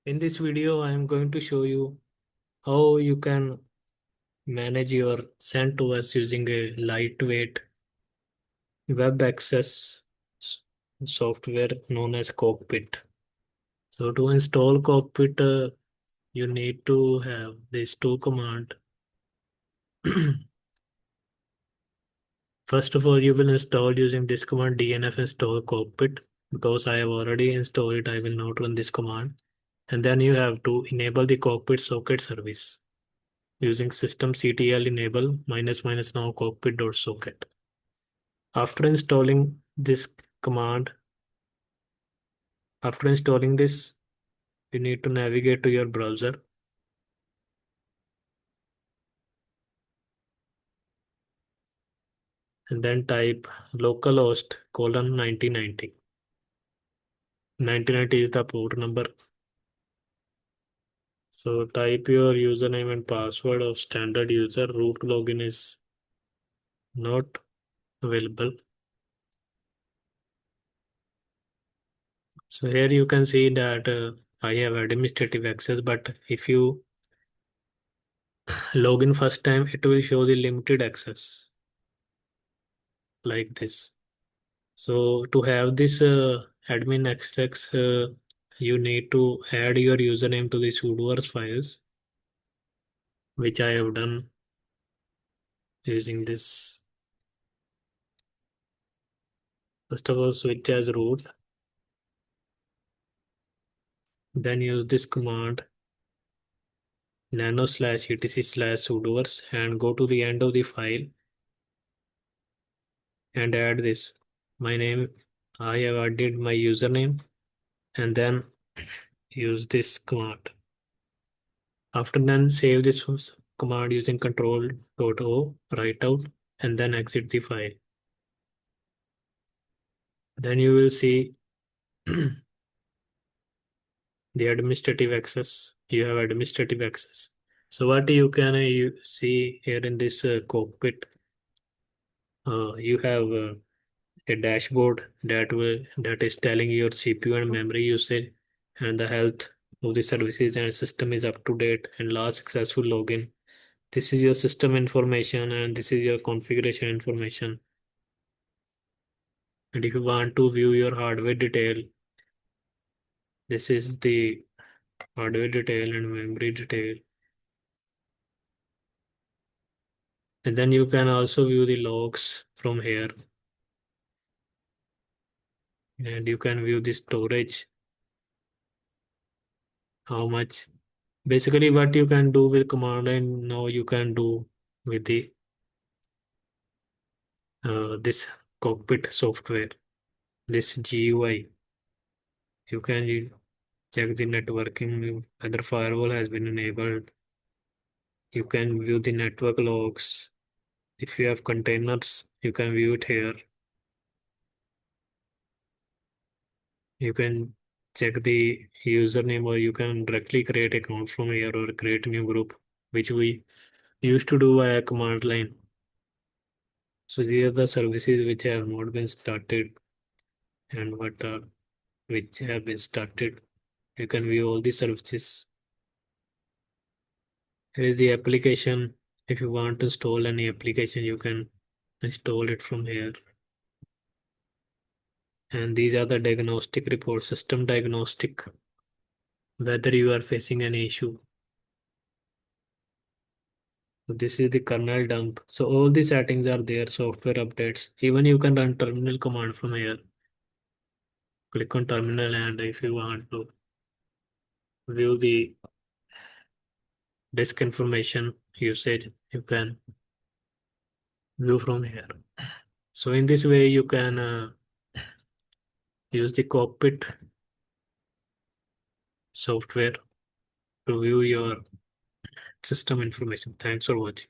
In this video, I am going to show you how you can manage your CentOS using a lightweight web access s- software known as Cockpit. So to install Cockpit, you need to have these two commands. First of all, you will install using this command dnf install cockpit. Because I have already installed it, I will not run this command. And then you have to enable the cockpit socket service using systemctl enable --now cockpit.socket. After installing this command, after installing this, you need to navigate to your browser and then type localhost colon 9090. 9090 is the port number. So type your username and password of standard user. Root login is not available. So here you can see that I have administrative access, but if you log in first time, it will show the limited access like this. So to have this admin access, you need to add your username to the Sudoers files, which I have done using this. First of all, switch as root, then use this command nano /etc/sudoers and go to the end of the file and add this. My name, I have added my username and then use this command. After then save this command using control.o, write out and then exit the file. Then you will see the administrative access. You have administrative access. So what you can you see here in this cockpit, you have a dashboard that is telling your CPU and memory usage and the health of the services and system is up to date and last successful login. This is your system information and this is your configuration information. And if you want to view your hardware detail, this is the hardware detail and memory detail. And then you can also view the logs from here. And you can view the storage, how much. Basically, what you can do with command line now you can do with the this cockpit software, this GUI. You can check the networking, whether firewall has been enabled. You can view the network logs. If you have containers, you can view it here. You can check the username or you can directly create account from here or create a new group, which we used to do via command line. So these are the services which have not been started and what are which have been started. You can view all the services. Here is the application. If you want to install any application, you can install it from here. And these are the diagnostic reports, system diagnostic, whether you are facing any issue. So this is the kernel dump. So all the settings are there, software updates. Even you can run terminal command from here. Click on terminal and if you want to view the disk information usage, you can view from here. So in this way, you can use the cockpit software to view your system information. Thanks for watching.